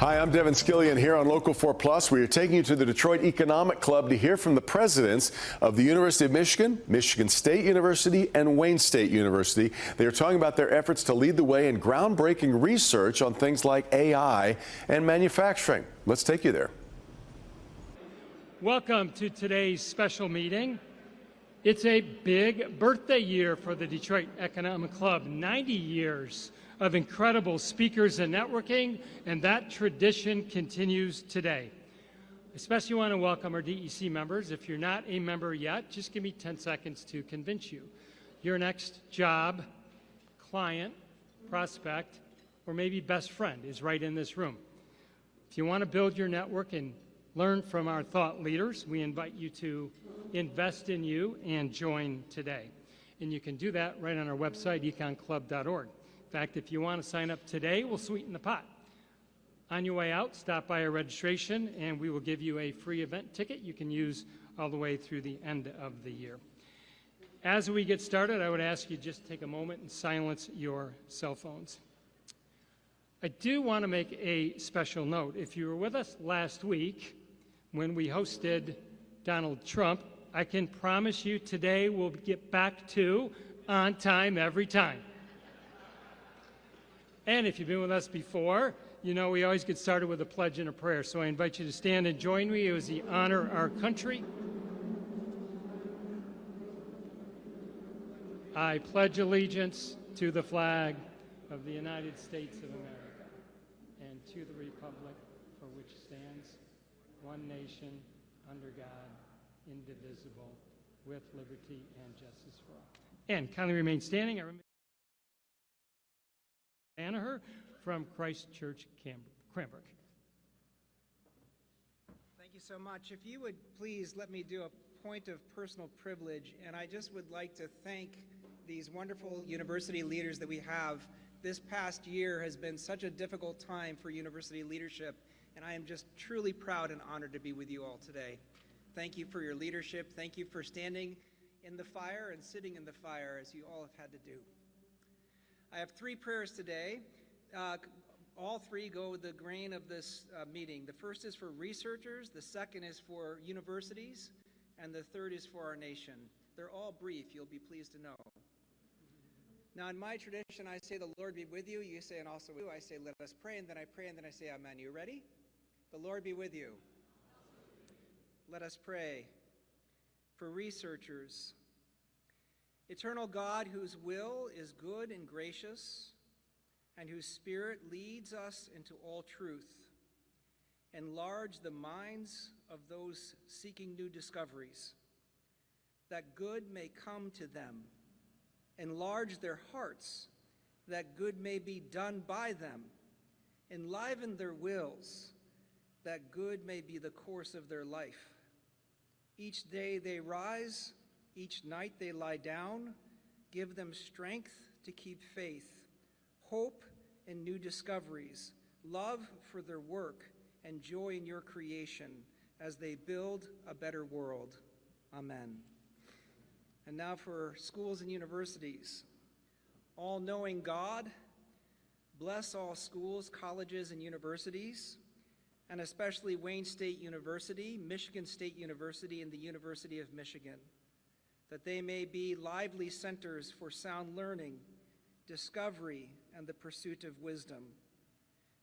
Hi, I'm Devin Skillian here on Local 4 Plus. We are taking you to the Detroit Economic Club to hear from the presidents of the University of Michigan, Michigan State University, and Wayne State University. They are talking about their efforts to lead the way in groundbreaking research on things like AI and manufacturing. Let's take you there. Welcome to today's special meeting. It's a big birthday year for the Detroit Economic Club, 90 years of incredible speakers and networking, and that tradition continues today. I especially want to welcome our DEC members. If you're not a member yet, just give me 10 seconds to convince you. Your next job, client, prospect, or maybe best friend is right in this room. If you want to build your network and learn from our thought leaders, we invite you to invest in you and join today. And you can do that right on our website, econclub.org. In fact, if you want to sign up today, we'll sweeten the pot. On your way out, stop by our registration, and we will give you a free event ticket you can use all the way through the end of the year. As we get started, I would ask you just take a moment and silence your cell phones. I do want to make a special note. If you were with us last week when we hosted Donald Trump, I can promise you today we'll get back to on time every time. And if you've been with us before, you know we always get started with a pledge and a prayer. So I invite you to stand and join me as we honor our country. I pledge allegiance to the flag of the United States of America and to the republic for which stands one nation under God, indivisible, with liberty and justice for all. And kindly remain standing. I remember Danaher from Christ Church, Cranbrook. Thank you so much. If you would please let me do a point of personal privilege, and I just would like to thank these wonderful university leaders that we have. This past year has been such a difficult time for university leadership, and I am just truly proud and honored to be with you all today. Thank you for your leadership. Thank you for standing in the fire and sitting in the fire as you all have had to do. I have three prayers today. All three go with the grain of this meeting. The first is for researchers, the second is for universities, and the third is for our nation. They're all brief, you'll be pleased to know. Now, in my tradition, I say, the Lord be with you. You say, and also with you. I say, let us pray, and then I pray, and then I say, amen. You ready? The Lord be with you. Let us pray. For researchers, eternal God, whose will is good and gracious, and whose Spirit leads us into all truth, enlarge the minds of those seeking new discoveries, that good may come to them. Enlarge their hearts, that good may be done by them. Enliven their wills, that good may be the course of their life. Each day they rise, each night they lie down. Give them strength to keep faith, hope in new discoveries, love for their work, and joy in your creation as they build a better world. Amen. And now for schools and universities. All-knowing God, bless all schools, colleges, and universities, and especially Wayne State University, Michigan State University, and the University of Michigan, that they may be lively centers for sound learning, discovery, and the pursuit of wisdom.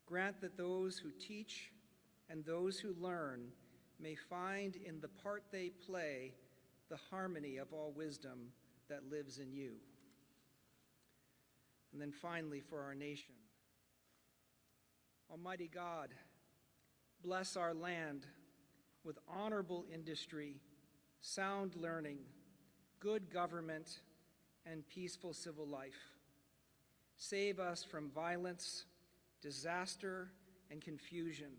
Grant that those who teach and those who learn may find in the part they play the harmony of all wisdom that lives in you. And then finally, for our nation. Almighty God, bless our land with honorable industry, sound learning, good government, and peaceful civil life. Save us from violence, disaster, and confusion.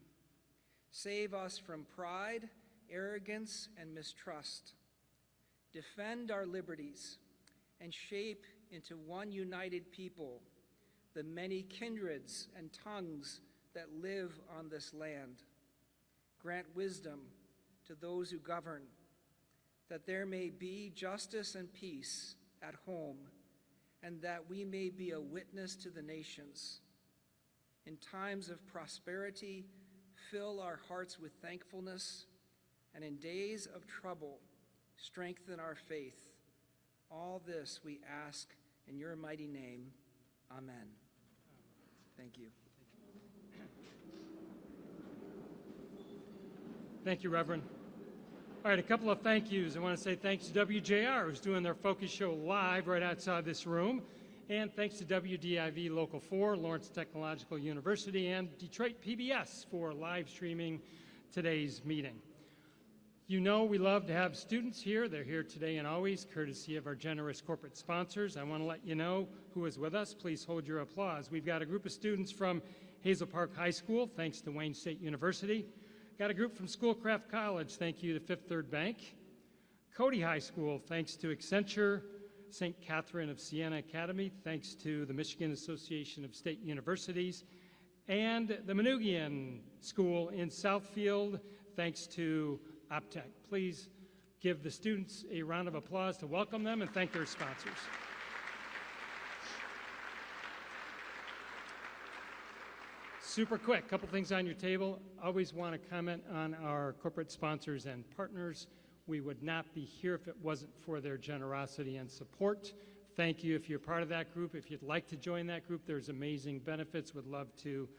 Save us from pride, arrogance, and mistrust. Defend our liberties and shape into one united people the many kindreds and tongues that live on this land. Grant wisdom to those who govern, that there may be justice and peace at home, and that we may be a witness to the nations. In times of prosperity, fill our hearts with thankfulness, and in days of trouble, strengthen our faith. All this we ask in your mighty name. Amen. Thank you. Thank you, Reverend. All right, a couple of thank yous. I want to say thanks to WJR, who's doing their focus show live right outside this room. And thanks to WDIV Local 4, Lawrence Technological University, and Detroit PBS for live streaming today's meeting. You know we love to have students here. They're here today and always, courtesy of our generous corporate sponsors. I want to let you know who is with us. Please hold your applause. We've got a group of students from Hazel Park High School, thanks to Wayne State University. Got a group from Schoolcraft College, thank you to Fifth Third Bank. Cody High School, thanks to Accenture. St. Catherine of Siena Academy, thanks to the Michigan Association of State Universities. And the Manugian School in Southfield, thanks to Optech. Please give the students a round of applause to welcome them and thank their sponsors. Super quick, couple things on your table. Always want to comment on our corporate sponsors and partners. We would not be here if it wasn't for their generosity and support. Thank you if you're part of that group. If you'd like to join that group, there's amazing benefits. Would love to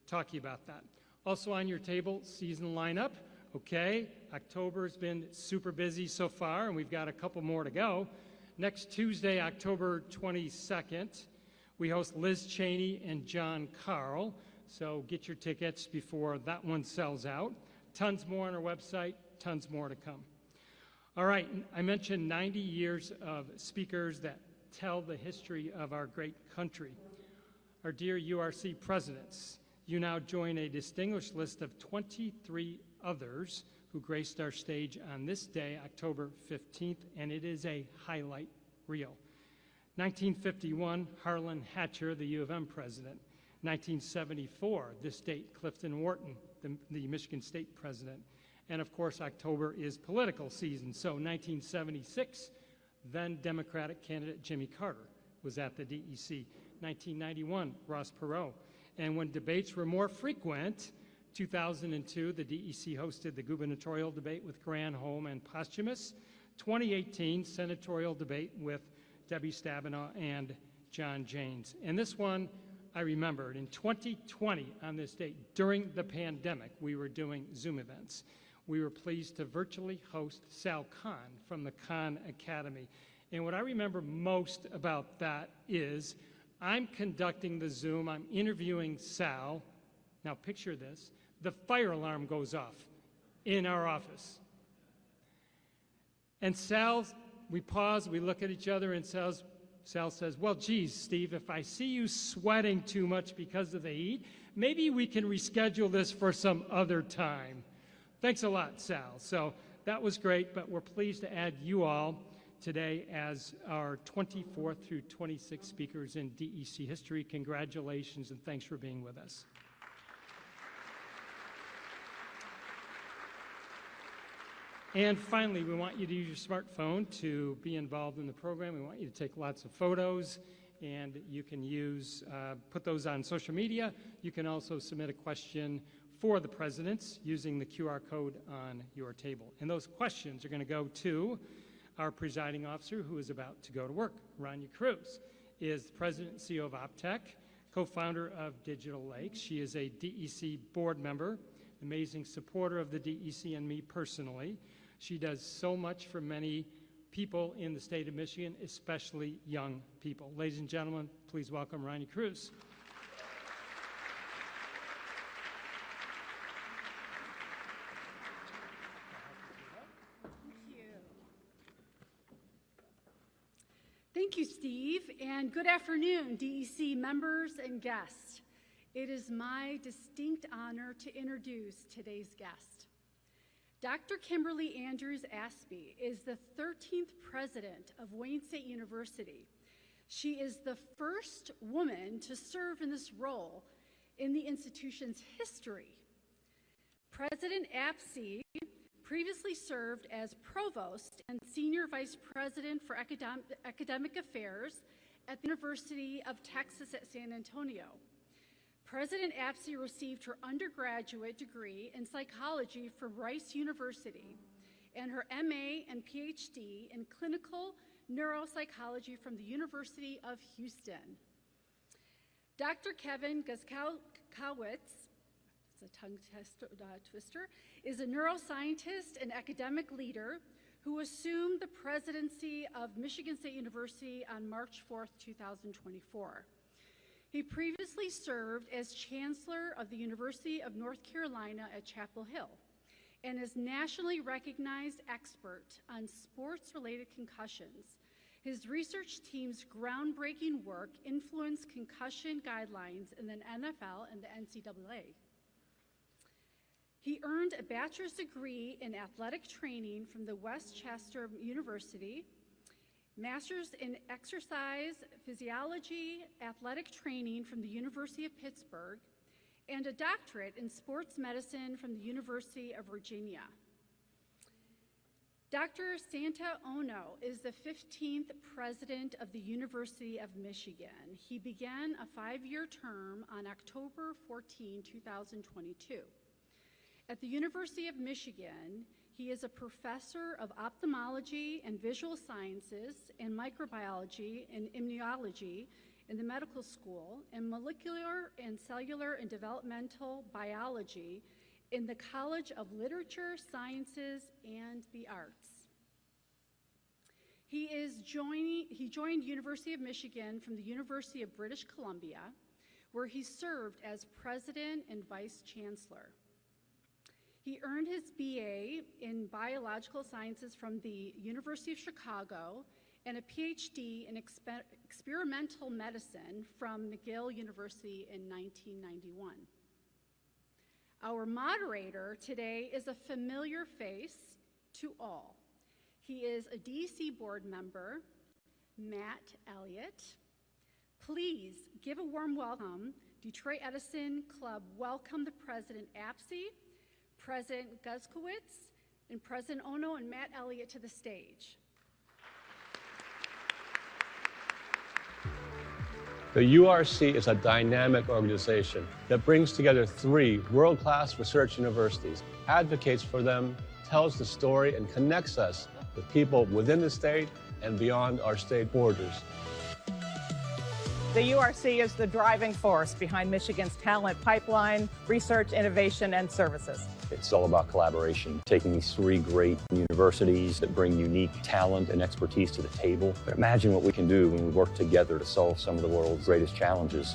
talk to you about that. Also on your table, season lineup. Okay, October's been super busy so far, and we've got a couple more to go. Next Tuesday, October 22nd, we host Liz Cheney and John Carl. So get your tickets before that one sells out. Tons more on our website, tons more to come. All right, I mentioned 90 years of speakers that tell the history of our great country. Our dear URC presidents, you now join a distinguished list of 23 others who graced our stage on this day, October 15th, and it is a highlight reel. 1951, Harlan Hatcher, the U of M president. 1974, this date, Clifton Wharton, the Michigan State president. And of course, October is political season. So 1976, then Democratic candidate Jimmy Carter was at the DEC. 1991, Ross Perot. And when debates were more frequent, 2002, the DEC hosted the gubernatorial debate with Granholm and Posthumous. 2018, senatorial debate with Debbie Stabenow and John Janes. And this one, I remembered, in 2020, on this date, during the pandemic, we were doing Zoom events. We were pleased to virtually host Sal Khan from the Khan Academy. And what I remember most about that is I'm conducting the Zoom, I'm interviewing Sal. Now picture this, the fire alarm goes off in our office. And we pause, we look at each other, and Sal says, well, geez, Steve, if I see you sweating too much because of the heat, maybe we can reschedule this for some other time. Thanks a lot, Sal. So that was great, but we're pleased to add you all today as our 24th through 26th speakers in DEC history. Congratulations, and thanks for being with us. And finally, we want you to use your smartphone to be involved in the program. We want you to take lots of photos, and you can put those on social media. You can also submit a question for the presidents using the QR code on your table. And those questions are going to go to our presiding officer, who is about to go to work. Rania Cruz is the president and CEO of Optech, co-founder of Digital Lakes. She is a DEC board member, amazing supporter of the DEC and me personally. She does so much for many people in the state of Michigan, especially young people. Ladies and gentlemen, please welcome Rania Cruz. Thank you, Steve, and good afternoon, DEC members and guests. It is my distinct honor to introduce today's guest. Dr. Kimberly Andrews Aspey is the 13th president of Wayne State University. She is the first woman to serve in this role in the institution's history. President Aspey previously served as provost and senior vice president for academic affairs at the University of Texas at San Antonio. President Apsey received her undergraduate degree in psychology from Rice University and her MA and PhD in clinical neuropsychology from the University of Houston. Dr. Kevin Guskowitz, it's a tongue twister, is a neuroscientist and academic leader who assumed the presidency of Michigan State University on March 4th, 2024. He previously served as Chancellor of the University of North Carolina at Chapel Hill and is nationally recognized expert on sports-related concussions. His research team's groundbreaking work influenced concussion guidelines in the NFL and the NCAA. He earned a bachelor's degree in athletic training from the West Chester University, master's in exercise physiology, athletic training from the University of Pittsburgh, and a doctorate in sports medicine from the University of Virginia. Dr. Santa Ono is the 15th president of the University of Michigan. He began a 5-year term on October 14, 2022. At the University of Michigan, he is a professor of ophthalmology and visual sciences and microbiology and immunology in the medical school and molecular and cellular and developmental biology in the College of Literature, Sciences, and the Arts. He joined University of Michigan from the University of British Columbia, where he served as president and vice chancellor. He earned his BA in biological sciences from the University of Chicago and a PhD in experimental medicine from McGill University in 1991. Our moderator today is a familiar face to all. He is a DC board member, Matt Elliott. Please give a warm welcome. Detroit Edison Club welcome the President Apsey, President Guskowitz, and President Ono and Matt Elliott to the stage. The URC is a dynamic organization that brings together 3 world-class research universities, advocates for them, tells the story, and connects us with people within the state and beyond our state borders. The URC is the driving force behind Michigan's talent pipeline, research, innovation, and services. It's all about collaboration, taking these 3 great universities that bring unique talent and expertise to the table. But imagine what we can do when we work together to solve some of the world's greatest challenges.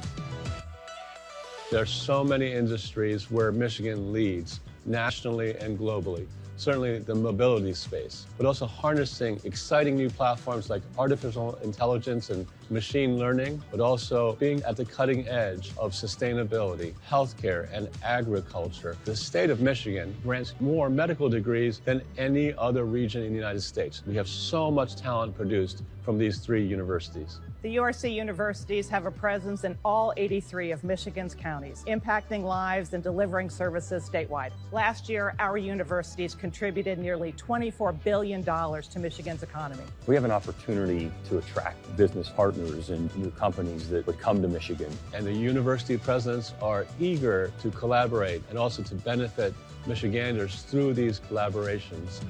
There are so many industries where Michigan leads nationally and globally. Certainly the mobility space, but also harnessing exciting new platforms like artificial intelligence and machine learning, but also being at the cutting edge of sustainability, healthcare, and agriculture. The state of Michigan grants more medical degrees than any other region in the United States. We have so much talent produced from these 3 universities. The URC universities have a presence in all 83 of Michigan's counties, impacting lives and delivering services statewide. Last year, our universities contributed nearly $24 billion to Michigan's economy. We have an opportunity to attract business partners and new companies that would come to Michigan. And the university presidents are eager to collaborate and also to benefit Michiganders through these collaborations.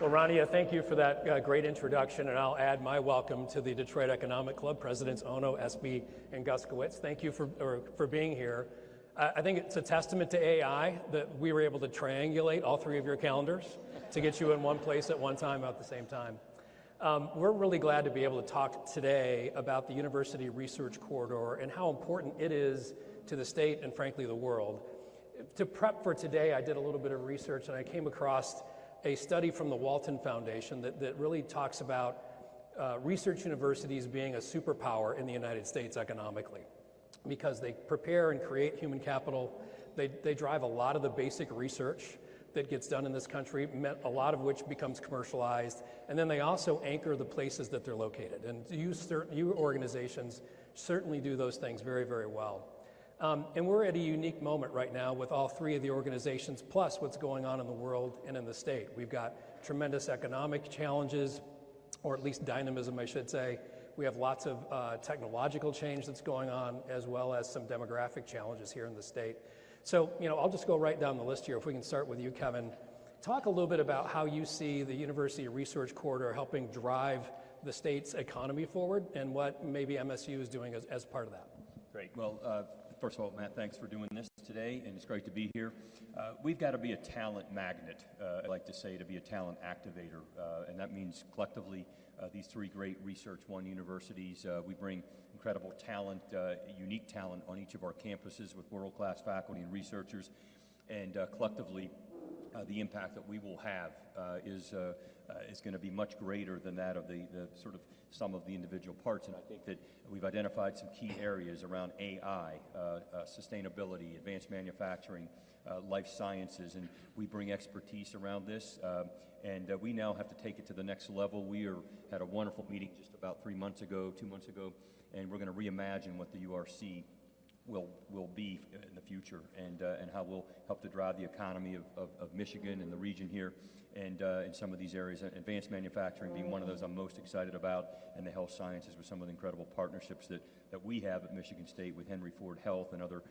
Well, Rania, thank you for that great introduction, and I'll add my welcome to the Detroit Economic Club, Presidents Ono, Espy, and Guskowitz. Thank you for being here. I think it's a testament to AI that we were able to triangulate all 3 of your calendars to get you in one place at one time at the same time. We're really glad to be able to talk today about the University Research Corridor and how important it is to the state and, frankly, the world. To prep for today, I did a little bit of research, and I came across a study from the Walton Foundation that really talks about research universities being a superpower in the United States economically, because they prepare and create human capital. They drive a lot of the basic research that gets done in this country, a lot of which becomes commercialized, and then they also anchor the places that they're located. And you organizations certainly do those things very, very well. And we're at a unique moment right now with all 3 of the organizations, plus what's going on in the world and in the state. We've got tremendous economic challenges, or at least dynamism, I should say. We have lots of technological change that's going on, as well as some demographic challenges here in the state. So, I'll just go right down the list here. If we can start with you, Kevin. Talk a little bit about how you see the University Research Corridor helping drive the state's economy forward, and what maybe MSU is doing as part of that. Great. Well, first of all, Matt, thanks for doing this today, and it's great to be here. We've got to be a talent magnet, I like to say, to be a talent activator, and that means collectively these three great Research One universities. We bring incredible talent, unique talent on each of our campuses with world-class faculty and researchers, and collectively the impact that we will have is going to be much greater than that of the sort of sum of the individual parts. And I think that we've identified some key areas around AI, sustainability, advanced manufacturing, life sciences, and we bring expertise around this. And we now have to take it to the next level. We had a wonderful meeting just about 2 months ago, and we're going to reimagine what the URC will be in the future, and how we'll help to drive the economy of Michigan and the region here, and in some of these areas, advanced manufacturing being one of those I'm most excited about, and the health sciences with some of the incredible partnerships that we have at Michigan State with Henry Ford Health and other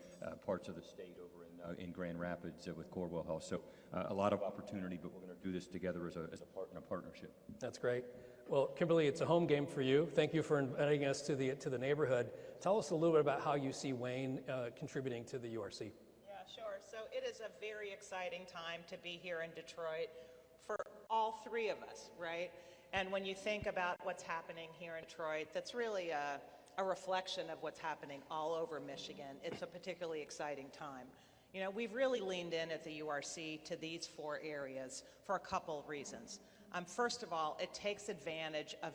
parts of the state over in Grand Rapids with Corwell Health. So a lot of opportunity, but we're going to do this together as a partnership. That's great. Well, Kimberly, it's a home game for you. Thank you for inviting us to the neighborhood. Tell us a little bit about how you see Wayne contributing to the URC. Yeah, sure. So it is a very exciting time to be here in Detroit for all three of us, right? And when you think about what's happening here in Detroit, that's really a reflection of what's happening all over Michigan. It's a particularly exciting time. We've really leaned in at the URC to these four areas for a couple of reasons. First of all, it takes advantage of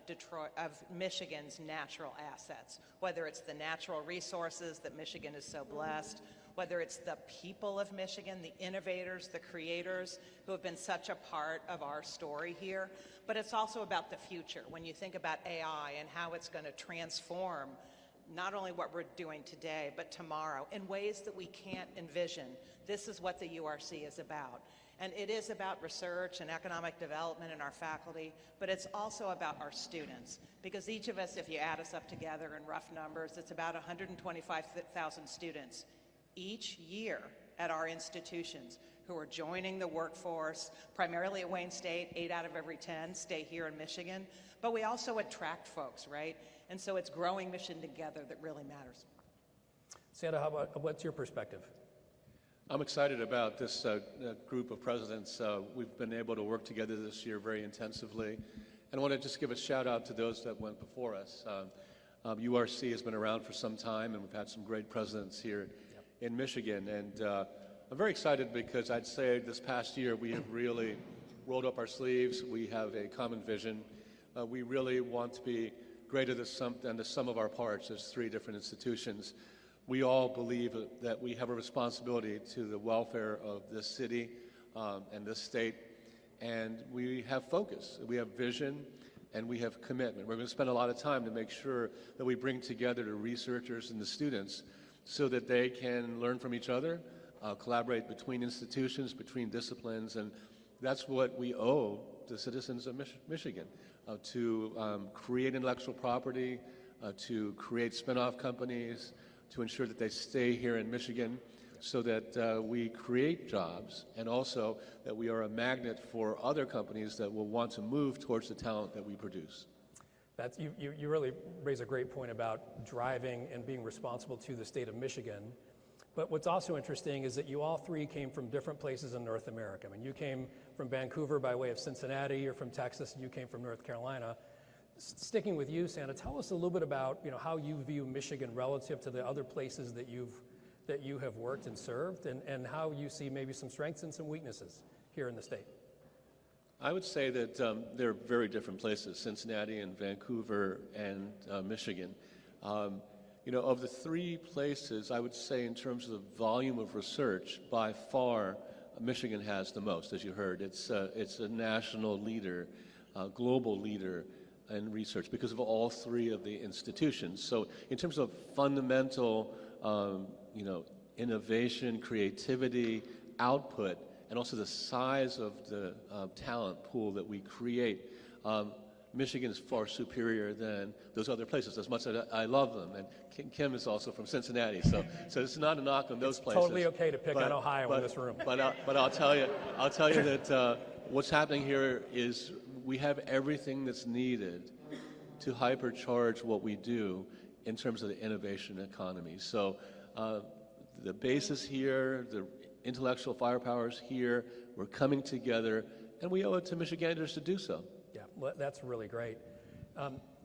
Michigan's natural assets, whether it's the natural resources that Michigan is so blessed, whether it's the people of Michigan, the innovators, the creators who have been such a part of our story here, but it's also about the future. When you think about AI and how it's going to transform not only what we're doing today, but tomorrow in ways that we can't envision, this is what the URC is about. And it is about research and economic development in our faculty, but it's also about our students. Because each of us, if you add us up together in rough numbers, it's about 125,000 students each year at our institutions who are joining the workforce, primarily at Wayne State. 8 out of every 10 stay here in Michigan. But we also attract folks, right? And so it's growing Michigan together that really matters. Santa, what's your perspective? I'm excited about this group of presidents. We've been able to work together this year very intensively. And I want to just give a shout out to those that went before us. URC has been around for some time, and we've had some great presidents here in Michigan. And I'm very excited because I'd say this past year we have really rolled up our sleeves. We have a common vision. We really want to be greater than the sum of our parts as three different institutions. We all believe that we have a responsibility to the welfare of this city and this state, and we have focus, we have vision, and we have commitment. We're going to spend a lot of time to make sure that we bring together the researchers and the students so that they can learn from each other, collaborate between institutions, between disciplines, and that's what we owe the citizens of Michigan, to create intellectual property, to create spin-off companies, to ensure that they stay here in Michigan so that we create jobs, and also that we are a magnet for other companies that will want to move towards the talent that we produce. You really raise a great point about driving and being responsible to the state of Michigan. But what's also interesting is that you all three came from different places in North America. I mean, you came from Vancouver by way of Cincinnati, you're from Texas, and you came from North Carolina. Sticking with you, Santa, tell us a little bit about how you view Michigan relative to the other places that you have worked and served, and how you see maybe some strengths and some weaknesses here in the state. I would say that they're very different places, Cincinnati and Vancouver and Michigan. Of the three places, I would say in terms of the volume of research, by far, Michigan has the most, as you heard. It's a national leader, global leader in research because of all three of the institutions. So in terms of fundamental, innovation, creativity, output, and also the size of the talent pool that we create. Michigan is far superior than those other places, as much as I love them. And Kim is also from Cincinnati, so it's not a knock on those places. Totally okay to pick on Ohio in this room. But I'll tell you that what's happening here is we have everything that's needed to hypercharge what we do in terms of the innovation economy. So the base is here, the intellectual firepower is here, we're coming together, and we owe it to Michiganders to do so. Yeah, well, that's really great.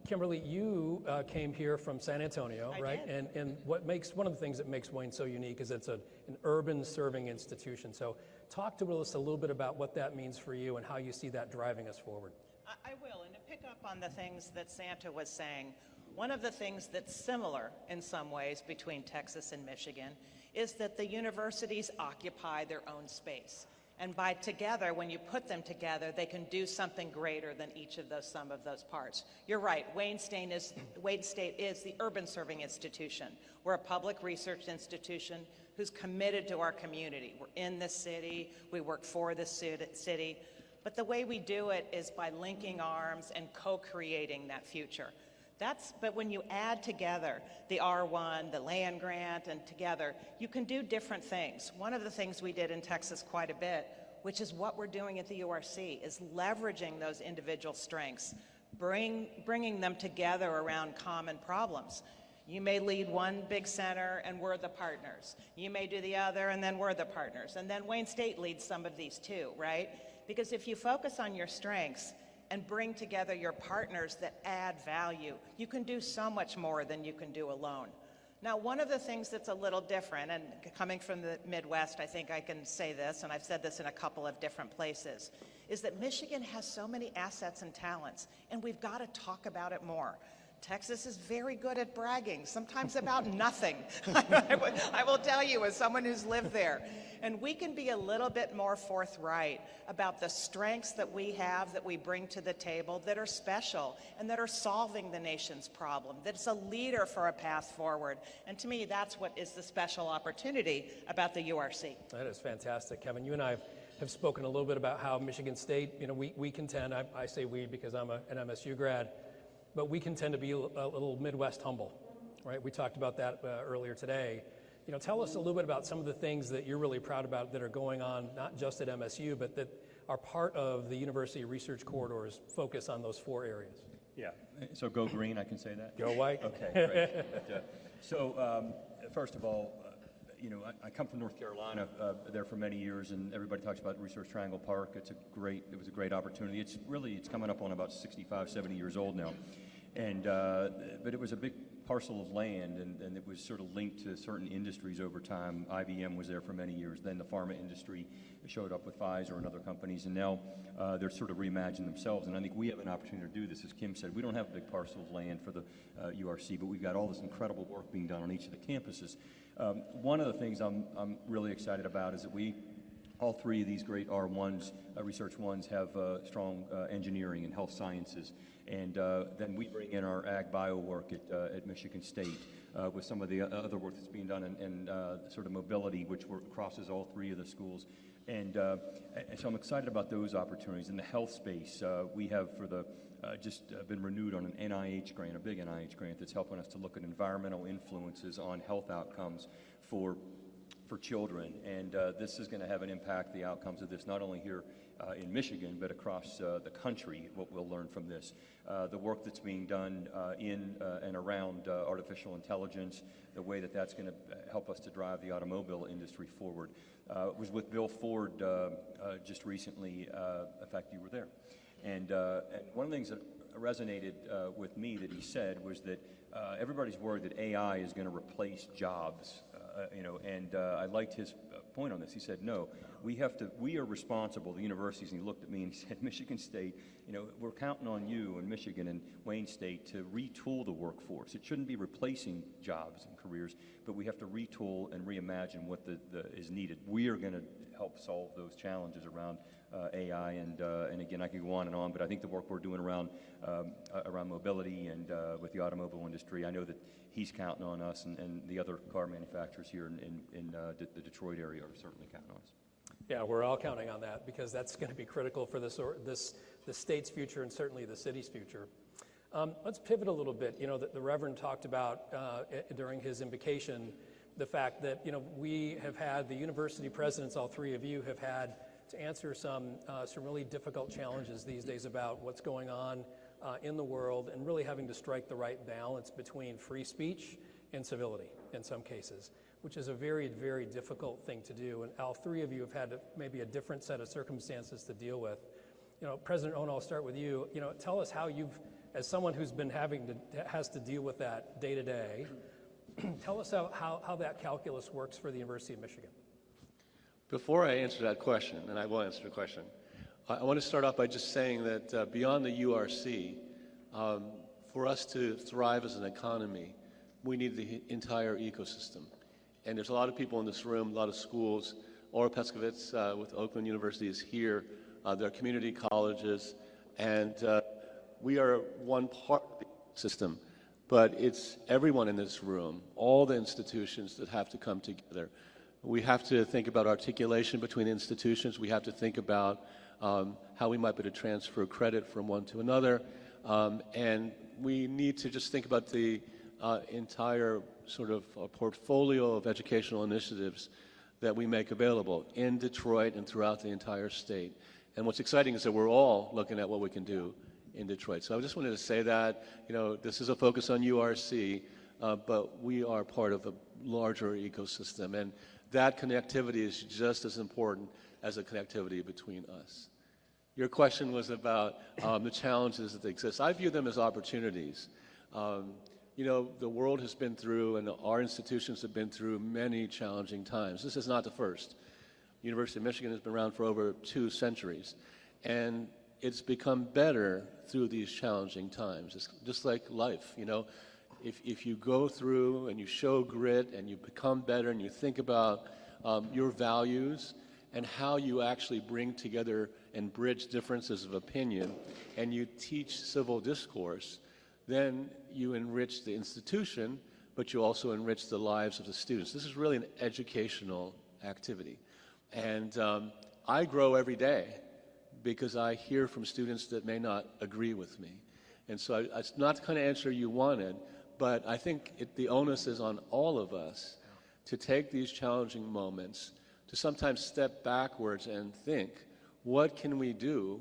Kimberly, you came here from San Antonio, right? Did. And one of the things that makes Wayne so unique is it's an urban serving institution. So talk to us a little bit about what that means for you and how you see that driving us forward. I will, and to pick up on the things that Santa was saying, one of the things that's similar in some ways between Texas and Michigan is that the universities occupy their own space. And by together, when you put them together, they can do something greater than each of those sum of those parts. You're right, Wayne State is the urban serving institution. We're a public research institution who's committed to our community. We're in the city, we work for the city, but the way we do it is by linking arms and co-creating that future. But when you add together the R1, the land grant, and together, you can do different things. One of the things we did in Texas quite a bit, which is what we're doing at the URC, is leveraging those individual strengths, bringing them together around common problems. You may lead one big center and we're the partners. You may do the other and then we're the partners. And then Wayne State leads some of these too, right? Because if you focus on your strengths and bring together your partners that add value, you can do so much more than you can do alone. Now, one of the things that's a little different, and coming from the Midwest, I think I can say this, and I've said this in a couple of different places, is that Michigan has so many assets and talents, and we've got to talk about it more. Texas is very good at bragging, sometimes about nothing. I will tell you, as someone who's lived there. And we can be a little bit more forthright about the strengths that we have, that we bring to the table, that are special and that are solving the nation's problem, that it's a leader for a path forward. And to me, that's what is the special opportunity about the URC. That is fantastic, Kevin. You and I have spoken a little bit about how Michigan State, we contend, I say we because I'm an MSU grad, but we can tend to be a little Midwest humble, right? We talked about that earlier today. Tell us a little bit about some of the things that you're really proud about that are going on, not just at MSU, but that are part of the University Research Corridor's focus on those 4 areas. Yeah, so go green, I can say that? Go white. Okay, great. First of all, I come from North Carolina, there for many years, and everybody talks about Research Triangle Park. It was a great opportunity. It's coming up on about 65, 70 years old now. And, but it was a big parcel of land, and it was sort of linked to certain industries over time. IBM was there for many years. Then the pharma industry showed up with Pfizer and other companies, and now they're sort of reimagining themselves. And I think we have an opportunity to do this. As Kim said, we don't have a big parcel of land for the URC, but we've got all this incredible work being done on each of the campuses. One of the things I'm really excited about is that all 3 of these great R1s, research ones, have strong engineering and health sciences. And then we bring in our ag bio work at Michigan State with some of the other work that's being done in sort of mobility, which crosses all 3 of the schools. And so I'm excited about those opportunities. In the health space, we have just been renewed on an NIH grant, a big NIH grant that's helping us to look at environmental influences on health outcomes for children. And this is going to have an impact, the outcomes of this, not only here in Michigan, but across the country, what we'll learn from this. The work that's being done in and around artificial intelligence, the way that that's going to help us to drive the automobile industry forward. Was with Bill Ford just recently. In fact, you were there. And one of the things that resonated with me that he said was that everybody's worried that AI is going to replace jobs. And I liked his point on this. He said, no, we are responsible, the universities, and he looked at me and he said, Michigan State, we're counting on you and Michigan and Wayne State to retool the workforce. It shouldn't be replacing jobs and careers, but we have to retool and reimagine what is needed. We are going to help solve those challenges around AI, and again, I could go on, but I think the work we're doing around mobility and with the automobile industry, I know that he's counting on us, and the other car manufacturers here in the Detroit area are certainly counting on us. Yeah, we're all counting on that because that's going to be critical for the state's future and certainly the city's future. Let's pivot a little bit. You know, the Reverend talked about during his invocation the fact that, you know, we have had the university presidents, all three of you have had to answer some really difficult challenges these days about what's going on in the world and really having to strike the right balance between free speech and civility in some cases, which is a very, very difficult thing to do. And all three of you have had maybe a different set of circumstances to deal with. You know, President Ono, I'll start with you. You know, tell us how you've, as someone who's been has to deal with that day to day, tell us how that calculus works for the University of Michigan. Before I answer that question, and I will answer the question, I want to start off by just saying that beyond the URC, for us to thrive as an economy, we need the entire ecosystem. And there's a lot of people in this room, a lot of schools. Ora Pescovitz with Oakland University is here. There are community colleges, and we are one part of the system. But it's everyone in this room, all the institutions that have to come together. We have to think about articulation between institutions. We have to think about how we might be able to transfer credit from one to another. And we need to just think about the entire sort of portfolio of educational initiatives that we make available in Detroit and throughout the entire state. And what's exciting is that we're all looking at what we can do in Detroit. So I just wanted to say that, you know, this is a focus on URC, but we are part of a larger ecosystem. And that connectivity is just as important as the connectivity between us. Your question was about the challenges that exist. I view them as opportunities. You know, the world has been through, and our institutions have been through many challenging times. This is not the first. University of Michigan has been around for over 2 centuries, and it's become better through these challenging times. It's just like life, you know. If you go through and you show grit and you become better and you think about your values and how you actually bring together and bridge differences of opinion, and you teach civil discourse, then you enrich the institution, but you also enrich the lives of the students. This is really an educational activity. And I grow every day because I hear from students that may not agree with me. And so it's not the kind of answer you wanted, but I think the onus is on all of us to take these challenging moments, to sometimes step backwards and think, what can we do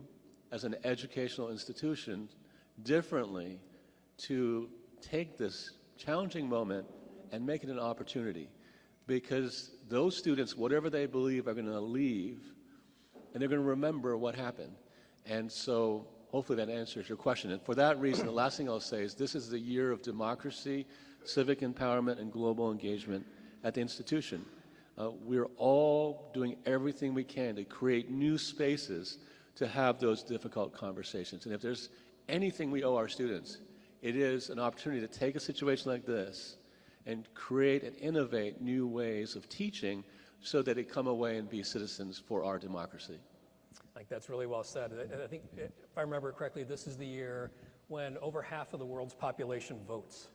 as an educational institution differently to take this challenging moment and make it an opportunity? Because those students, whatever they believe, are going to leave, and they're going to remember what happened. And so hopefully that answers your question. And for that reason, the last thing I'll say is this is the year of democracy, civic empowerment, and global engagement at the institution. We're all doing everything we can to create new spaces to have those difficult conversations. And if there's anything we owe our students, it is an opportunity to take a situation like this and create and innovate new ways of teaching so that it come away and be citizens for our democracy. I think that's really well said. I think, if I remember correctly, this is the year when over half of the world's population votes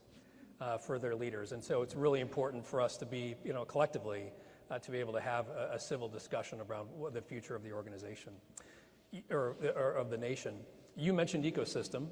for their leaders. And so it's really important for us to be, you know, collectively, to be able to have a civil discussion around the future of the organization or of the nation. You mentioned ecosystem.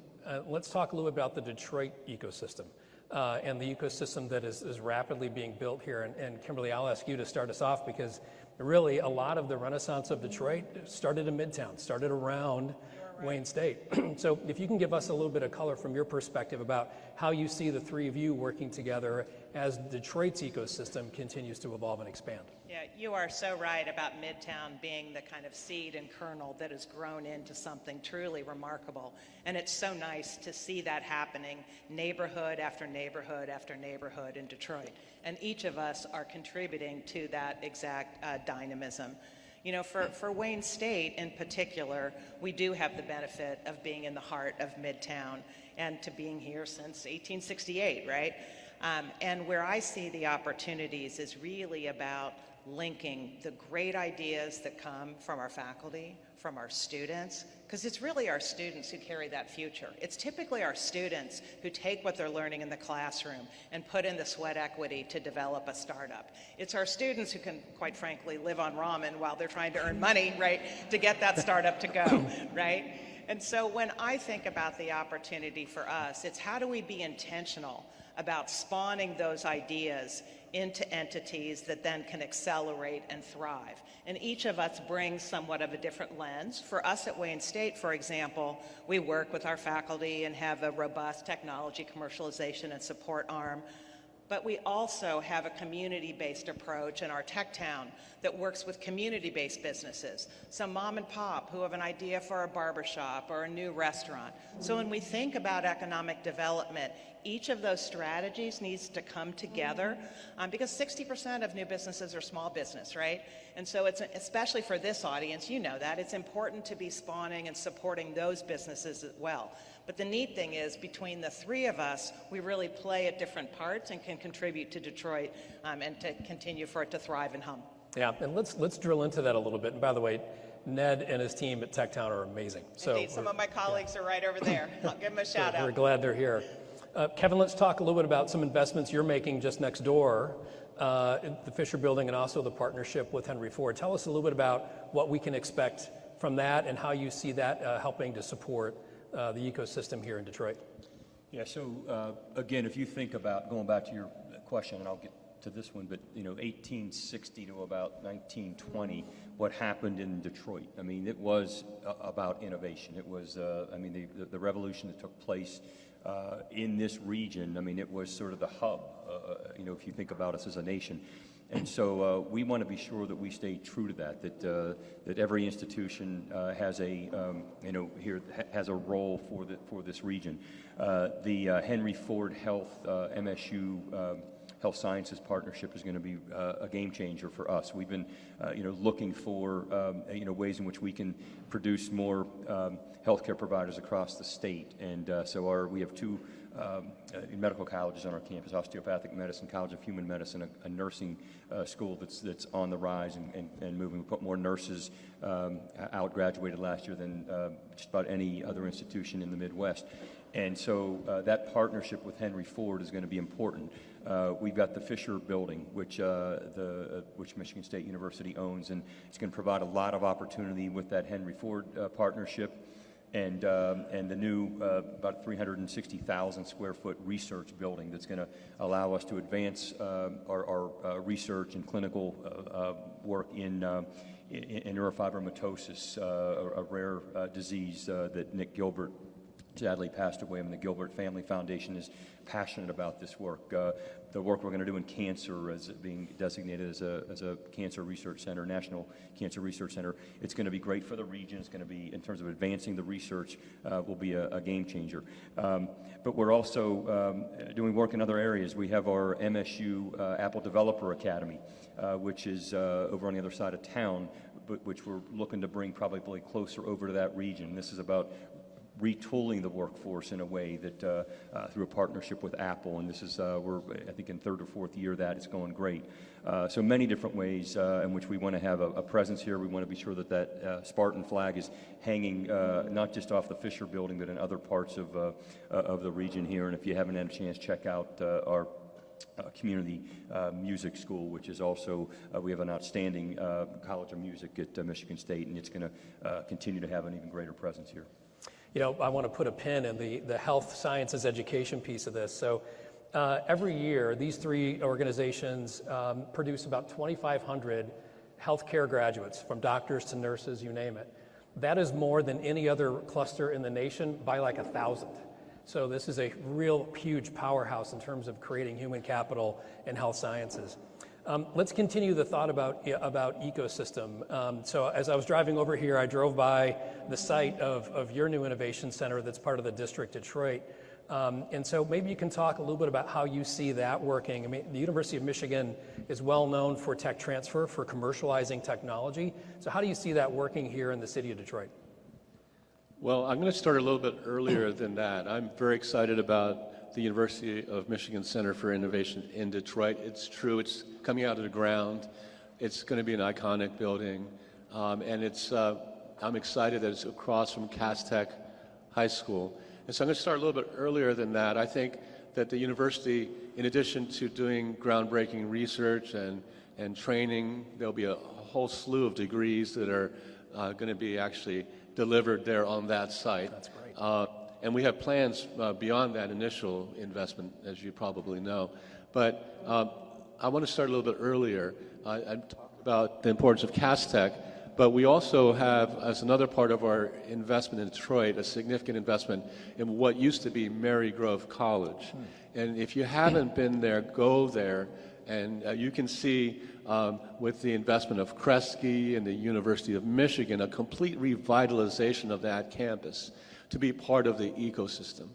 Let's talk a little bit about the Detroit ecosystem and the ecosystem that is rapidly being built here. And Kimberly, I'll ask you to start us off because really a lot of the renaissance of Detroit started in Midtown, started around Wayne State. So if you can give us a little bit of color from your perspective about how you see the three of you working together as Detroit's ecosystem continues to evolve and expand. Yeah, you are so right about Midtown being the kind of seed and kernel that has grown into something truly remarkable. And it's so nice to see that happening neighborhood after neighborhood after neighborhood in Detroit. And each of us are contributing to that exact dynamism. You know, for Wayne State in particular, we do have the benefit of being in the heart of Midtown and to being here since 1868, right? And where I see the opportunities is really about linking the great ideas that come from our faculty, from our students, because it's really our students who carry that future. It's typically our students who take what they're learning in the classroom and put in the sweat equity to develop a startup. It's our students who can, quite frankly, live on ramen while they're trying to earn money, right, to get that startup to go, right? And so when I think about the opportunity for us, it's how do we be intentional about spawning those ideas into entities that then can accelerate and thrive. And each of us brings somewhat of a different lens. For us at Wayne State, for example, we work with our faculty and have a robust technology commercialization and support arm. But we also have a community-based approach in our tech town that works with community-based businesses. Some mom and pop who have an idea for a barbershop or a new restaurant. So when we think about economic development, each of those strategies needs to come together because 60% of new businesses are small business, right? And so it's, especially for this audience, you know that, it's important to be spawning and supporting those businesses as well. But the neat thing is, between the three of us, we really play at different parts and can contribute to Detroit and to continue for it to thrive and hum. Yeah, and let's drill into that a little bit. And by the way, Ned and his team at Techtown are amazing. Indeed, some of my colleagues are right over there. I'll give them a shout out. We're glad they're here. Kevin, let's talk a little bit about some investments you're making just next door, in the Fisher Building and also the partnership with Henry Ford. Tell us a little bit about what we can expect from that and how you see that helping to support the ecosystem here in Detroit. Yeah, so again, if you think about, going back to your question, and I'll get to this one, but 1860 to about 1920, what happened in Detroit? I mean, it was about innovation. It was, the revolution that took place in this region. I mean, it was sort of the hub, if you think about us as a nation. And so we want to be sure that we stay true to that, that every institution has a, has a role for this region. The Henry Ford Health MSU Health Sciences partnership is going to be a game changer for us. We've been, looking for, ways in which we can produce more healthcare providers across the state. And so we have two medical colleges on our campus: Osteopathic Medicine, College of Human Medicine, a nursing school that's on the rise and moving. We put more nurses out graduated last year than just about any other institution in the Midwest. And so that partnership with Henry Ford is going to be important. We've got the Fisher Building, which Michigan State University owns, and it's going to provide a lot of opportunity with that Henry Ford partnership. And the new about 360,000 square foot research building that's going to allow us to advance our research and clinical work in neurofibromatosis, a rare disease that Nick Gilbert sadly passed away. I mean, the Gilbert Family Foundation is passionate about this work. The work we're going to do in cancer, as being designated as a cancer research center, National Cancer Research Center, it's going to be great for the region. It's going to be, in terms of advancing the research, will be a game changer. But we're also doing work in other areas. We have our MSU Apple Developer Academy, which is over on the other side of town, but which we're looking to bring probably closer over to that region. This is about retooling the workforce in a way that through a partnership with Apple, and this is we're I think in third or fourth year that it's going great. So many different ways in which we want to have a presence here. We want to be sure that Spartan flag is hanging not just off the Fisher Building, but in other parts of the region here. And if you haven't had a chance, check out our community music school, which is also, we have an outstanding College of Music at Michigan State, and it's going to continue to have an even greater presence here. I want to put a pin in the health sciences education piece of this. So every year, these three organizations produce about 2,500 healthcare graduates, from doctors to nurses, you name it. That is more than any other cluster in the nation by like 1,000. So this is a real huge powerhouse in terms of creating human capital in health sciences. Let's continue the thought about ecosystem. So as I was driving over here, I drove by the site of your new innovation center that's part of the District Detroit. And so maybe you can talk a little bit about how you see that working. I mean, the University of Michigan is well known for tech transfer, for commercializing technology. So how do you see that working here in the city of Detroit? Well, I'm going to start a little bit earlier than that. I'm very excited about the University of Michigan Center for Innovation in Detroit. It's true, it's coming out of the ground. It's going to be an iconic building, and I'm excited that it's across from Cass Tech High School. And so I'm going to start a little bit earlier than that. I think that the university, in addition to doing groundbreaking research and training, there'll be a whole slew of degrees that are going to be actually delivered there on that site. That's great. And we have plans beyond that initial investment, as you probably know. But I want to start a little bit earlier. I talked about the importance of Cass Tech, but we also have, as another part of our investment in Detroit, a significant investment in what used to be Mary Grove College. And if you haven't been there, go there. And you can see with the investment of Kresge and the University of Michigan, a complete revitalization of that campus to be part of the ecosystem.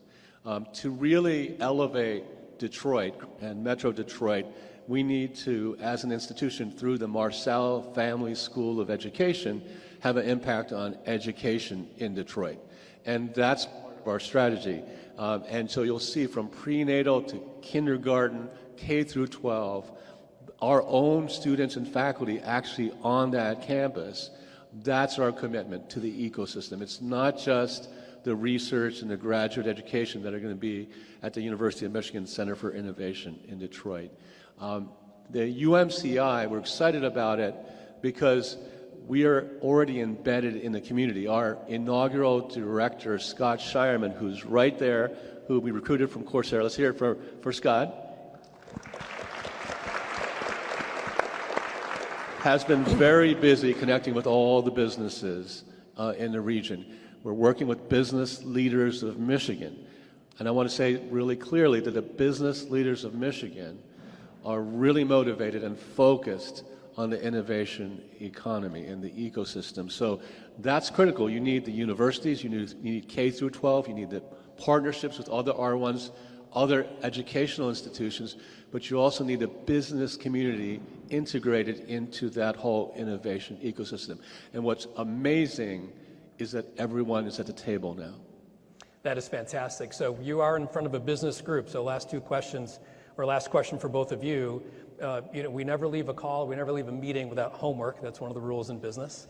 To really elevate Detroit and Metro Detroit, we need to, as an institution, through the Marcel Family School of Education, have an impact on education in Detroit. And that's part of our strategy. And so you'll see from prenatal to kindergarten, K through 12, our own students and faculty actually on that campus. That's our commitment to the ecosystem. It's not just the research and the graduate education that are going to be at the University of Michigan Center for Innovation in Detroit. The UMCI, we're excited about it because we are already embedded in the community. Our inaugural director, Scott Shireman, who's right there, who we recruited from Coursera. Let's hear it for Scott. Has been very busy connecting with all the businesses in the region. We're working with business leaders of Michigan. And I want to say really clearly that the business leaders of Michigan are really motivated and focused on the innovation economy and the ecosystem. So that's critical. You need the universities, you need K through 12, you need the partnerships with other R1s, other educational institutions, but you also need the business community integrated into that whole innovation ecosystem. And what's amazing is that everyone is at the table now. That is fantastic. So you are in front of a business group. So last question for both of you. We never leave a call, we never leave a meeting without homework. That's one of the rules in business.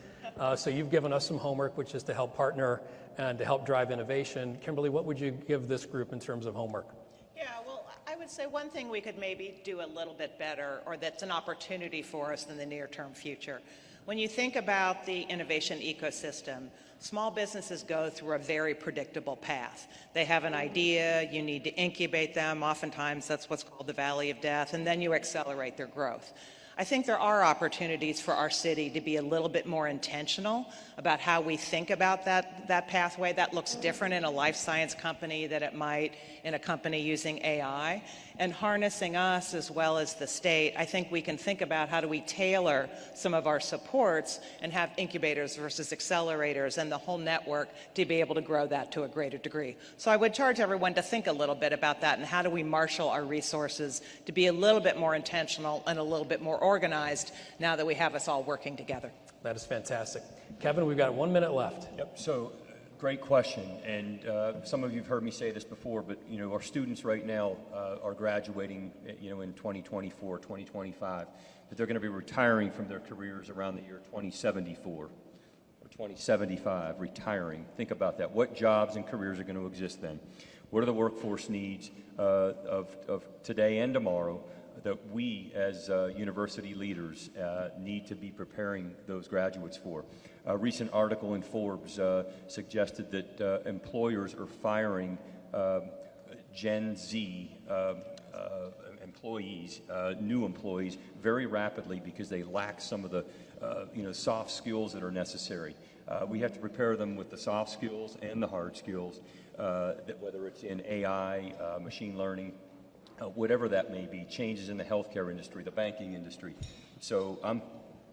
So you've given us some homework, which is to help partner and to help drive innovation. Kimberly, what would you give this group in terms of homework? Yeah, well, I would say one thing we could maybe do a little bit better, or that's an opportunity for us in the near-term future. When you think about the innovation ecosystem, small businesses go through a very predictable path. They have an idea, you need to incubate them, oftentimes that's what's called the valley of death, and then you accelerate their growth. I think there are opportunities for our city to be a little bit more intentional about how we think about that pathway. That looks different in a life science company than it might in a company using AI. And harnessing us as well as the state, I think we can think about how do we tailor some of our supports and have incubators versus accelerators and the whole network to be able to grow that to a greater degree. So I would charge everyone to think a little bit about that and how do we marshal our resources to be a little bit more intentional and a little bit more organized now that we have us all working together. That is fantastic. Kevin, we've got 1 minute left. Yep. So great question. And some of you have heard me say this before, but our students right now are graduating in 2024, 2025, but they're going to be retiring from their careers around the year 2074 or 2075, retiring. Think about that. What jobs and careers are going to exist then? What are the workforce needs of today and tomorrow that we as university leaders need to be preparing those graduates for? A recent article in Forbes suggested that employers are firing Gen Z employees, new employees, very rapidly because they lack some of the soft skills that are necessary. We have to prepare them with the soft skills and the hard skills, whether it's in AI, machine learning, whatever that may be, changes in the healthcare industry, the banking industry. So I'm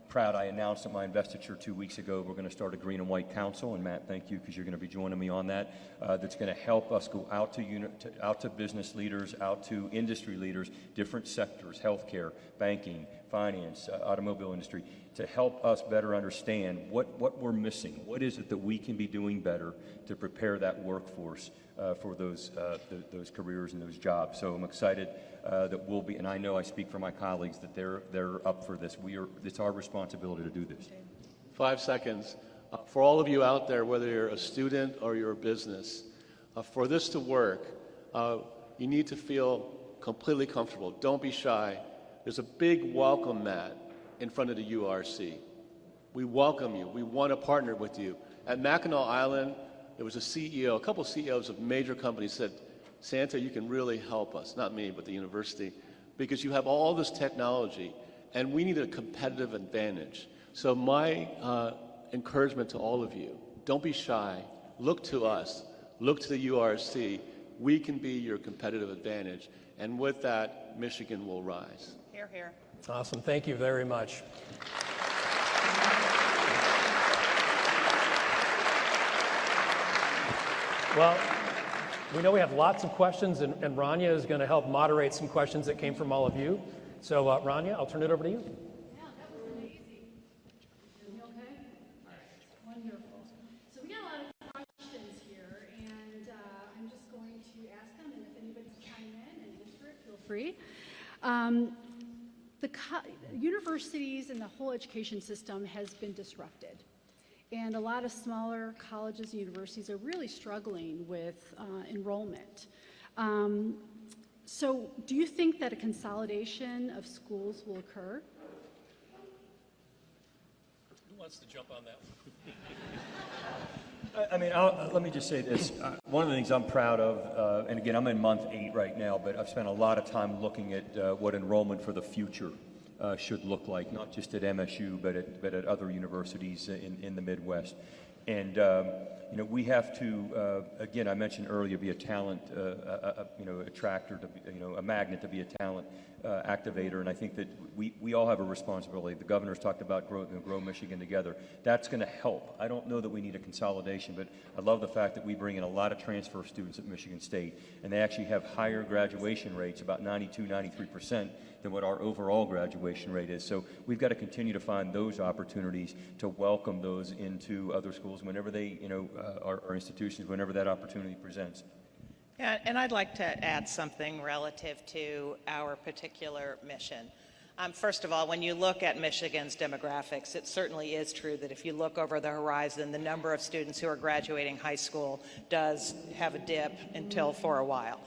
proud I announced at my investiture 2 weeks ago we're going to start a Green and White Council, and Matt, thank you because you're going to be joining me on that. That's going to help us go out to business leaders, out to industry leaders, different sectors, healthcare, banking, finance, automobile industry, to help us better understand what we're missing. What is it that we can be doing better to prepare that workforce for those careers and those jobs? So I'm excited that we'll be, and I know I speak for my colleagues, that they're up for this. It's our responsibility to do this. 5 seconds. For all of you out there, whether you're a student or you're a business, for this to work, you need to feel completely comfortable. Don't be shy. There's a big welcome mat in front of the URC. We welcome you. We want to partner with you. At Mackinac Island, there was a couple of CEOs of major companies said, Santa, you can really help us. Not me, but the university, because you have all this technology, and we need a competitive advantage. So my encouragement to all of you, don't be shy. Look to us. Look to the URC. We can be your competitive advantage. And with that, Michigan will rise. Hear, hear. Awesome. Thank you very much. Well, we know we have lots of questions, and Rania is going to help moderate some questions that came from all of you. So, Rania, I'll turn it over to you. Yeah, that was really easy. You okay? All right. Wonderful. So we got a lot of questions here, and I'm just going to ask them, and if anybody can chime in and answer it, feel free. Universities and the whole education system has been disrupted. And a lot of smaller colleges and universities are really struggling with enrollment. So do you think that a consolidation of schools will occur? Who wants to jump on that one? I mean, let me just say this. One of the things I'm proud of, and again, I'm in month 8 right now, but I've spent a lot of time looking at what enrollment for the future should look like, not just at MSU, but at other universities in the Midwest. And we have to, again, I mentioned earlier, be a talent, attractor, a magnet to be a talent activator. And I think that we all have a responsibility. The governor's talked about grow Michigan together. That's going to help. I don't know that we need a consolidation, but I love the fact that we bring in a lot of transfer students at Michigan State, and they actually have higher graduation rates, about 92, 93%, than what our overall graduation rate is. So we've got to continue to find those opportunities to welcome those into other schools whenever they, our institutions, whenever that opportunity presents. Yeah, and I'd like to add something relative to our particular mission. First of all, when you look at Michigan's demographics, it certainly is true that if you look over the horizon, the number of students who are graduating high school does have a dip until for a while.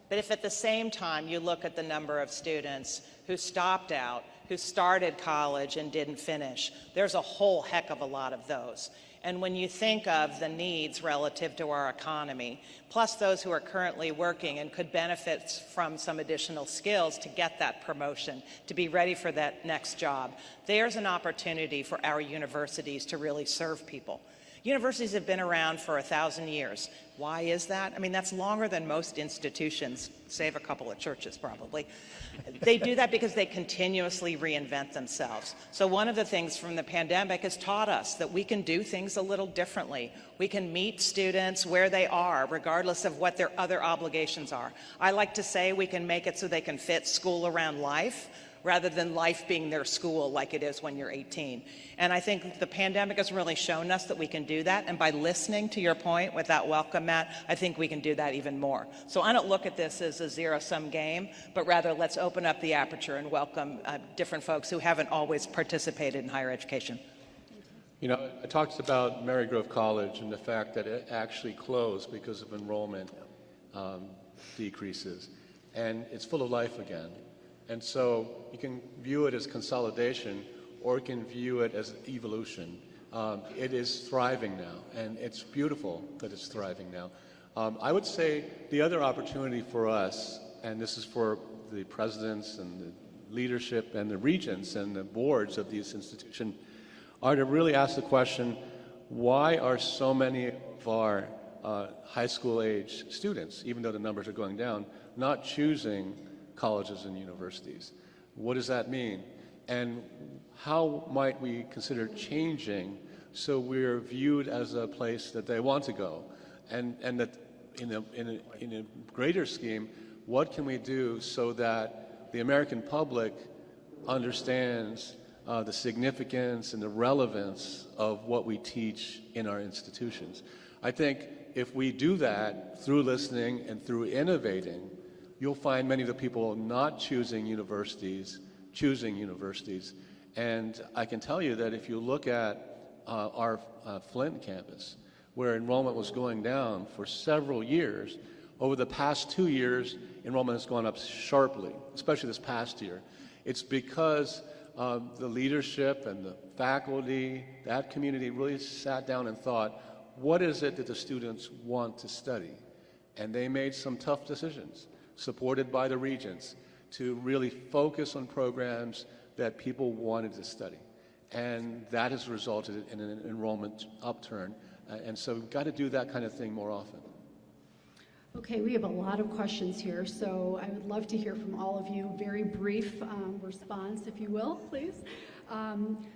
But if at the same time you look at the number of students who stopped out, who started college and didn't finish, there's a whole heck of a lot of those. And when you think of the needs relative to our economy, plus those who are currently working and could benefit from some additional skills to get that promotion, to be ready for that next job, there's an opportunity for our universities to really serve people. Universities have been around for 1,000 years. Why is that? I mean, that's longer than most institutions, save a couple of churches probably. They do that because they continuously reinvent themselves. So one of the things from the pandemic has taught us that we can do things a little differently. We can meet students where they are, regardless of what their other obligations are. I like to say we can make it so they can fit school around life, rather than life being their school like it is when you're 18. And I think the pandemic has really shown us that we can do that. And by listening to your point with that welcome mat, I think we can do that even more. So I don't look at this as a zero-sum game, but rather let's open up the aperture and welcome different folks who haven't always participated in higher education. I talked about Marygrove College and the fact that it actually closed because of enrollment decreases. And it's full of life again. And so you can view it as consolidation, or you can view it as evolution. It is thriving now, and it's beautiful that it's thriving now. I would say the other opportunity for us, and this is for the presidents and the leadership and the regents and the boards of these institutions, are to really ask the question, why are so many of our high school age students, even though the numbers are going down, not choosing colleges and universities? What does that mean? And how might we consider changing so we're viewed as a place that they want to go? And that in a greater scheme, what can we do so that the American public understands the significance and the relevance of what we teach in our institutions. I think if we do that through listening and through innovating, you'll find many of the people not choosing universities, choosing universities. And I can tell you that if you look at our Flint campus, where enrollment was going down for several years, over the past 2 years, enrollment has gone up sharply, especially this past year. It's because the leadership and the faculty, that community really sat down and thought, what is it that the students want to study? And they made some tough decisions, supported by the regents, to really focus on programs that people wanted to study. And that has resulted in an enrollment upturn. And so we've got to do that kind of thing more often. Okay, we have a lot of questions here, so I would love to hear from all of you. Very brief response, if you will, please.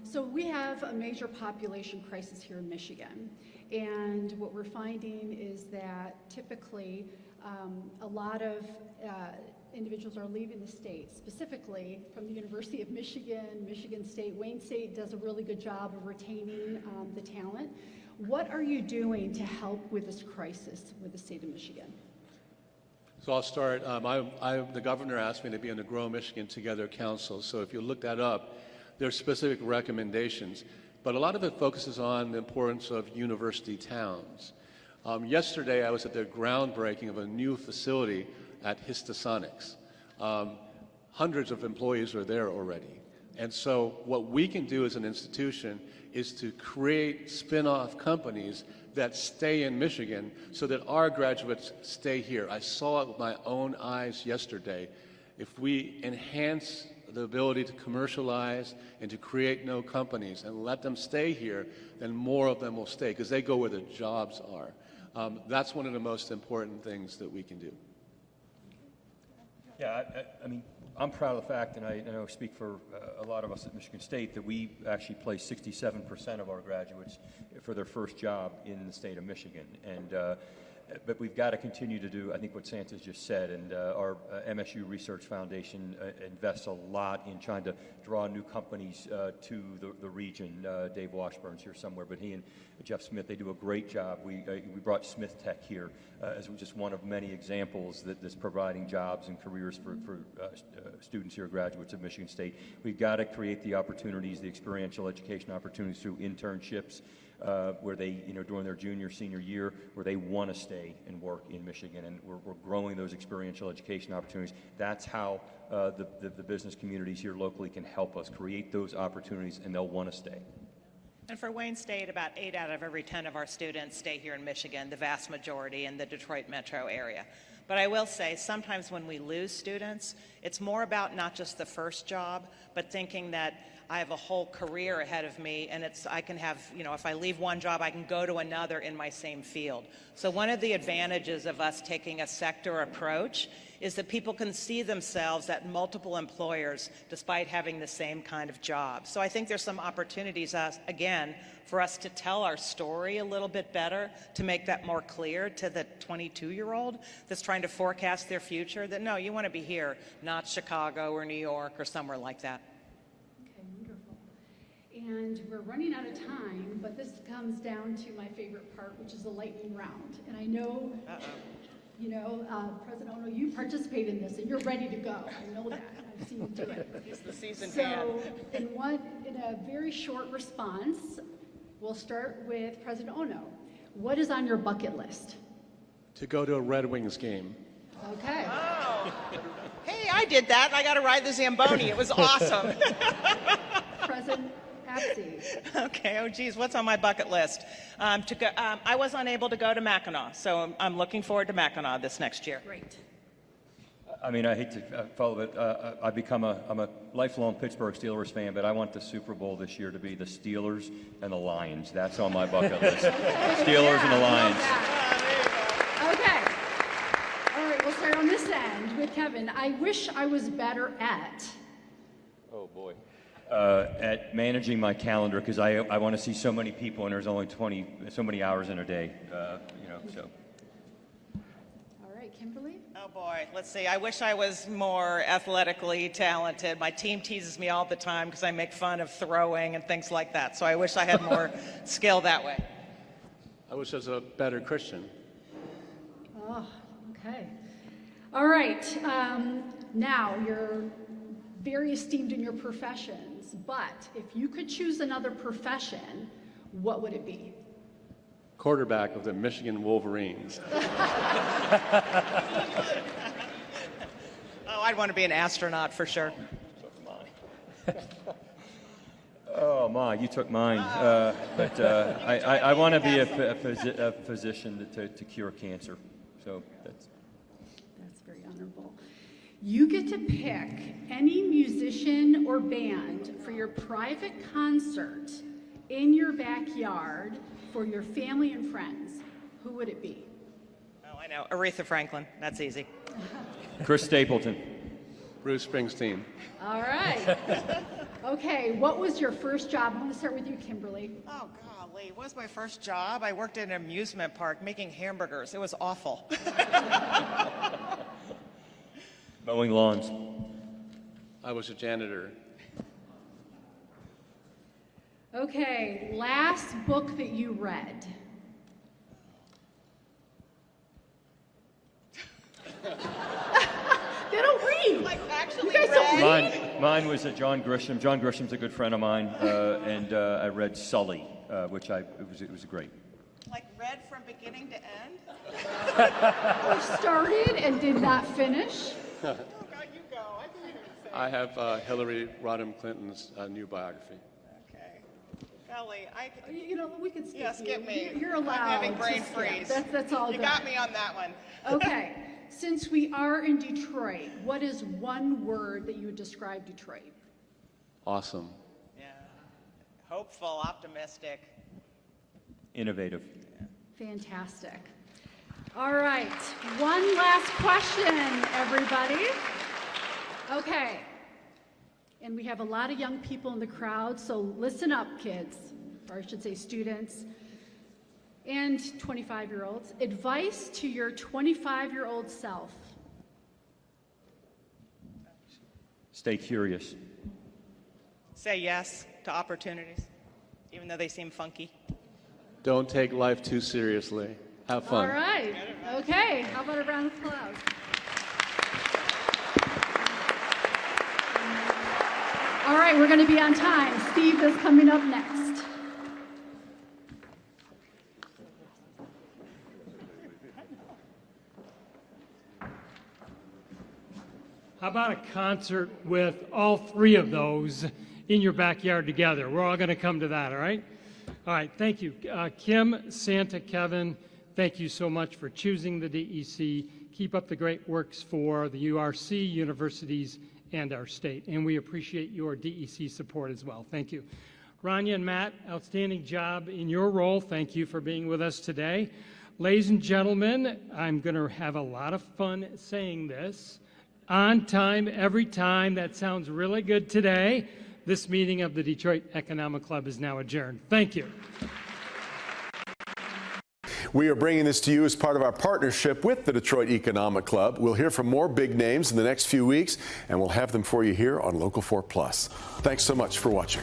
So we have a major population crisis here in Michigan, and what we're finding is that typically a lot of individuals are leaving the state, specifically from the University of Michigan, Michigan State. Wayne State does a really good job of retaining the talent. What are you doing to help with this crisis with the state of Michigan? So I'll start. The governor asked me to be on the Grow Michigan Together Council, so if you look that up, there are specific recommendations. But a lot of it focuses on the importance of university towns. Yesterday, I was at the groundbreaking of a new facility at Histosonics. Hundreds of employees are there already. And so what we can do as an institution is to create spin-off companies that stay in Michigan so that our graduates stay here. I saw it with my own eyes yesterday. If we enhance the ability to commercialize and to create new companies and let them stay here, then more of them will stay because they go where the jobs are. That's one of the most important things that we can do. Yeah, I mean, I'm proud of the fact, and I know I speak for a lot of us at Michigan State, that we actually place 67% of our graduates for their first job in the state of Michigan. And but we've got to continue to do, I think, what Santa's just said, and our MSU Research Foundation invests a lot in trying to draw new companies to the region. Dave Washburn's here somewhere, but he and Jeff Smith, they do a great job. We brought Smith Tech here as just one of many examples that's providing jobs and careers for students here, graduates of Michigan State. We've got to create the opportunities, the experiential education opportunities through internships, where they, during their junior, senior year, where they want to stay and work in Michigan, and we're growing those experiential education opportunities. That's how the business communities here locally can help us create those opportunities, and they'll want to stay. And for Wayne State, about 8 out of every 10 of our students stay here in Michigan, the vast majority in the Detroit metro area. But I will say, sometimes when we lose students, it's more about not just the first job, but thinking that I have a whole career ahead of me, and I can have, if I leave one job, I can go to another in my same field. So one of the advantages of us taking a sector approach is that people can see themselves at multiple employers despite having the same kind of job. So I think there's some opportunities, again, for us to tell our story a little bit better, to make that more clear to the 22-year-old that's trying to forecast their future, that no, you want to be here, not Chicago or New York or somewhere like that. And we're running out of time, but this comes down to my favorite part, which is the lightning round. And I know, President Ono, you participate in this, and you're ready to go. I know that. I've seen you do it. He's the seasoned hand. So, in a very short response, we'll start with President Ono. What is on your bucket list? To go to a Red Wings game. Okay. Oh. Hey, I did that. I got to ride the Zamboni. It was awesome. President Pepsi. Okay, oh geez, what's on my bucket list? I was unable to go to Mackinac, so I'm looking forward to Mackinac this next year. Great. I mean, I hate to follow it. I'm a lifelong Pittsburgh Steelers fan, but I want the Super Bowl this year to be the Steelers and the Lions. That's on my bucket list. Steelers and the Lions. Okay. All right, we'll start on this end with Kevin. I wish I was better at. Oh boy. At managing my calendar, because I want to see so many people, and there's only so many hours in a day, so. All right, Kimberly? Oh boy, let's see. I wish I was more athletically talented. My team teases me all the time because I make fun of throwing and things like that. So I wish I had more skill that way. I wish I was a better Christian. Oh, okay. All right. Now, you're very esteemed in your professions, but if you could choose another profession, what would it be? Quarterback of the Michigan Wolverines. Oh, I'd want to be an astronaut for sure. Oh, my, you took mine. But I want to be a physician to cure cancer. So that's very honorable. You get to pick any musician or band for your private concert in your backyard for your family and friends. Who would it be? Oh, I know. Aretha Franklin. That's easy. Chris Stapleton. Bruce Springsteen. All right. Okay, what was your first job? I'm going to start with you, Kimberly. Oh, golly. What was my first job? I worked in an amusement park making hamburgers. It was awful. Mowing lawns. I was a janitor. Okay, last book that you read. They don't read. Like, actually You guys don't read? Mine was John Grisham. John Grisham's a good friend of mine, and I read Sully, which it was great. Like read from beginning to end? Or started and did not finish. Oh, God, you go. I can hear you say. I have Hillary Rodham Clinton's new biography. Okay. Golly, You know, we could skip yeah, skip you. me. You're allowed. I'm having to brain skip. freeze. That's all You good. got me on that one. Okay, since we are in Detroit, what is one word that you would describe Detroit? Awesome. Yeah. Hopeful, optimistic. Innovative. Fantastic. All right, one last question, everybody. Okay, and we have a lot of young people in the crowd, so listen up, kids, or I should say students, and 25-year-olds. Advice to your 25-year-old self. Stay curious. Say yes to opportunities, even though they seem funky. Don't take life too seriously. Have fun. All right, okay, how about a round of applause? All right, we're going to be on time. Steve is coming up next. How about a concert with all three of those in your backyard together? We're all going to come to that, all right? All right, thank you. Kim, Santa, Kevin, thank you so much for choosing the DEC. Keep up the great works for the URC, universities, and our state. And we appreciate your DEC support as well. Thank you. Rania and Matt, outstanding job in your role. Thank you for being with us today. Ladies and gentlemen, I'm going to have a lot of fun saying this. On time, every time. That sounds really good today. This meeting of the Detroit Economic Club is now adjourned. Thank you. We are bringing this to you as part of our partnership with the Detroit Economic Club. We'll hear from more big names in the next few weeks, and we'll have them for you here on Local 4 Plus. Thanks so much for watching.